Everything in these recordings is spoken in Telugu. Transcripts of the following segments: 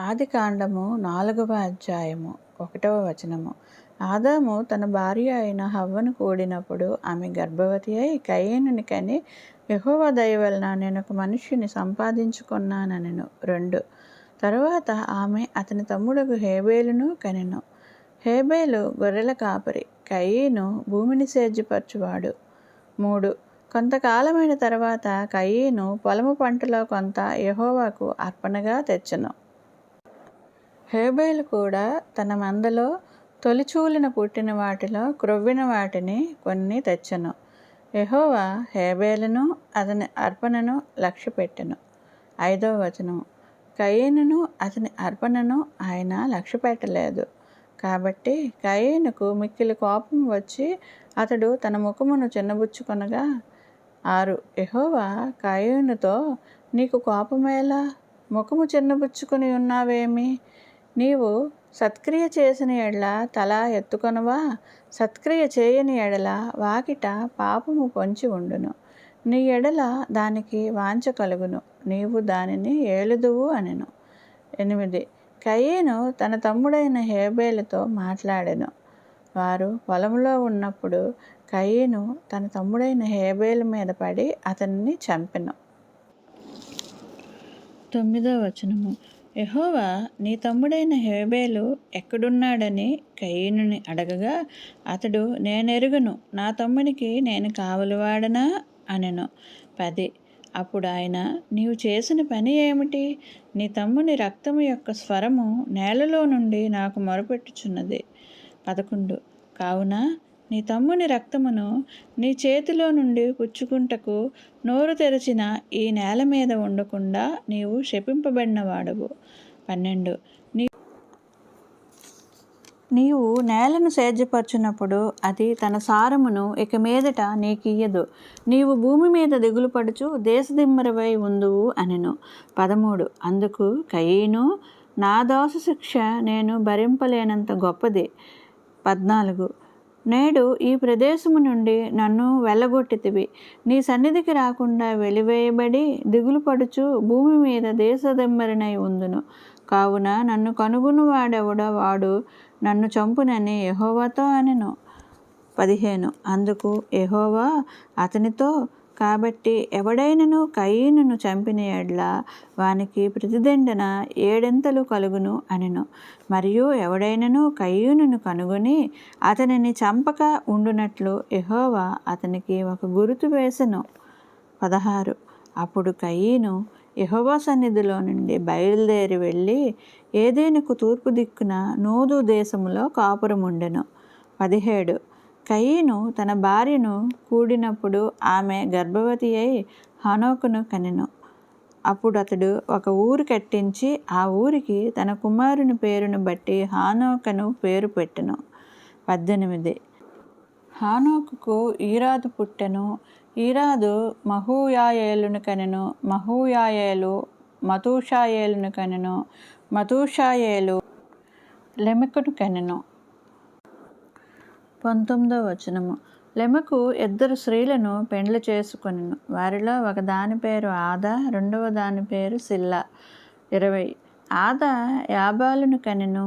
ఆదికాండము 4వ అధ్యాయము 1వ వచనము. ఆదాము తన భార్య అయిన హవ్వను కూడినప్పుడు ఆమె గర్భవతి అయి కయీనుని కని యెహోవా దయ వలన నేను ఒక మనుష్యుని సంపాదించుకొన్నానెను. 2. తరువాత ఆమె అతని తమ్ముడగు హేబేలును కనెను. హేబేలు గొర్రెల కాపరి, కయీను భూమిని సేద్యపరచువాడు. 3. కొంతకాలమైన తర్వాత కయీను పొలము పంటలో కొంత యెహోవాకు అర్పణగా తెచ్చెను. హేబేలు కూడా తన మందలో తొలిచూలిన పుట్టిన వాటిలో క్రొవ్విన వాటిని కొన్ని తెచ్చెను. యెహోవా హేబేలును అతని అర్పణను లక్ష్యపెట్టెను. 5వ వచనము. కయీనును అతని అర్పణను ఆయన లక్ష్యపెట్టలేదు. కాబట్టి కయీనుకు మిక్కిలి కోపం వచ్చి అతడు తన ముఖమును చిన్నబుచ్చుకొనగా 6. యెహోవా కయీనుతో, నీకు కోపమేలా? ముఖము చిన్నబుచ్చుకొని ఉన్నావేమి? నీవు సత్క్రియ చేసిన ఎడల తల ఎత్తుకొనవా? సత్క్రియ చేయని ఎడల వాకిట పాపము పొంచి ఉండును. నీ ఎడల దానికి వాంఛ కలుగును, నీవు దానిని ఏలుదువు అనెను. 8. కయీను తన తమ్ముడైన హేబేలుతో మాట్లాడెను. వారు పొలములో ఉన్నప్పుడు కయీను తన తమ్ముడైన హేబేలు మీద పడి అతనిని చంపెను. 9వ వచనము. యెహోవా, నీ తమ్ముడైన హేబేలు ఎక్కడున్నాడని కయీనుని అడగగా అతడు, నేనెరుగను, నా తమ్మునికి నేను కావలివాడనా అనెను. 10. అప్పుడు ఆయన, నీవు చేసిన పని ఏమిటి? నీ తమ్ముని రక్తము యొక్క స్వరము నేలలో నుండి నాకు మొరపెట్టుచున్నది. 11. కావున నీ తమ్ముని రక్తమును నీ చేతిలో నుండి పుచ్చుకుంటకు నోరు తెరచిన ఈ నేల మీద ఉండకుండా నీవు శపింపబడిన వాడవు. 12. నీవు నేలను సేద్యపరచునప్పుడు అది తన సారమును ఇక మీదట నీకియ్యదు. నీవు భూమి మీద దిగులు పడుచు దేశదిమ్మరవై ఉందువు అనెను. 13. అందుకు కయీను, నా దోషశిక్ష నేను భరింపలేనంత గొప్పది. 14. నేడు ఈ ప్రదేశము నుండి నన్ను వెళ్ళగొట్టితివి. నీ సన్నిధికి రాకుండా వెలివేయబడి దిగులు పడుచు భూమి మీద దేశదిమ్మరినై ఉందును. కావున నన్ను కనుగొనువాడెవడో వాడు నన్ను చంపునని యెహోవాతో అనెను. 15. అందుకు యెహోవా అతనితో, కాబట్టి ఎవడైనను కయీనును చంపిన యెడల వానికి ప్రతిదండన 7 కలుగును అనెను. మరియు ఎవడైనను కయీనును కనుగొని అతనిని చంపక ఉండునట్లు యెహోవా అతనికి ఒక గురుతు వేసెను. 16. అప్పుడు కయీను యెహోవా సన్నిధిలో నుండి బయలుదేరి వెళ్ళి ఏదెనుకు తూర్పు దిక్కున నోదు దేశములో కాపురముండెను. 17. కయీను తన భార్యను కూడినప్పుడు ఆమె గర్భవతి అయి హనోకును కనెను. అప్పుడు అతడు ఒక ఊరు కట్టించి ఆ ఊరికి తన కుమారుని పేరును బట్టి హానోకను పేరు పెట్టెను. 18. హానోకుకు ఈరాదు పుట్టెను. ఈరాదు మహూయాయేలును కనెను. మహూయాయేలు మతూషాయేలును కనెను. మతూషాయేలు లెమెకును కనెను. 19వ వచనము. లెమెకు 2 స్త్రీలను పెండ్లి చేసుకొనెను. వారిలో ఒక దాని పేరు ఆదా, రెండవ దాని పేరు సిల్లా. 20. ఆదా యాబాలును కనెను.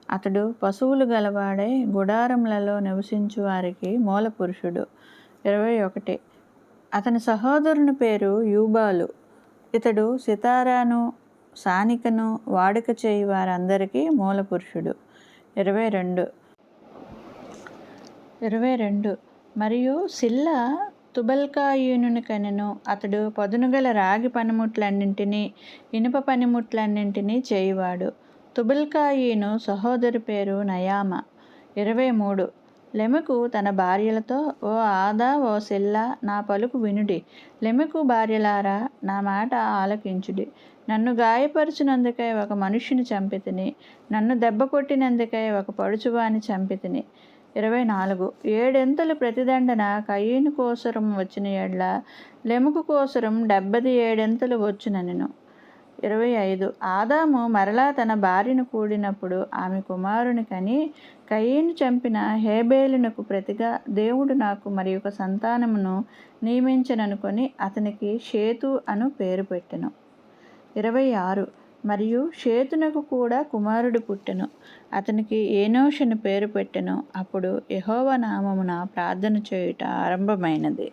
అతడు పశువులు గలవాడై గుడారములలో నివసించు వారికి మూల పురుషుడు. 21. అతని సహోదరుని పేరు యూబాలు. ఇతడు సితారాను సానికను వాడుక చేయి వారందరికీ మూల పురుషుడు. 22. మరియు సిల్లా తుబల్కాయీనుని కనెను. అతడు పదునుగల రాగి పనిముట్లన్నింటినీ ఇనుప పనిముట్లన్నింటినీ చేయువాడు. తుబల్కాయీను సహోదరి పేరు నయామ. 23. లెమెకు తన భార్యలతో, ఓ ఆదా, ఓ సిల్లా, నా పలుకు వినుడి. లెమెకు భార్యలారా, నా మాట ఆలకించుడి. నన్ను గాయపరచినందుకై ఒక మనుష్యుని చంపితిని. నన్ను దెబ్బ కొట్టినందుకై ఒక పడుచువాని చంపితిని. 24. 7 ప్రతిదండన కయీను కోసరం వచ్చిన ఎడల లెమెకు కోసరం 77 వచ్చుననెను. 25. ఆదాము మరలా తన భార్యను కూడినప్పుడు ఆమె కుమారుని కని కయీను చంపిన హేబేలునకు ప్రతిగా దేవుడు నాకు మరి ఒక సంతానమును నియమించననుకొని అతనికి షేతు అను పేరు పెట్టెను. 26. మరియు షేతునకు కూడా కుమారుడు పుట్టెను. అతనికి ఏనోషు అని పేరు పెట్టెను. అప్పుడు యెహోవా నామమున ప్రార్థన చేయుట ఆరంభమైనది.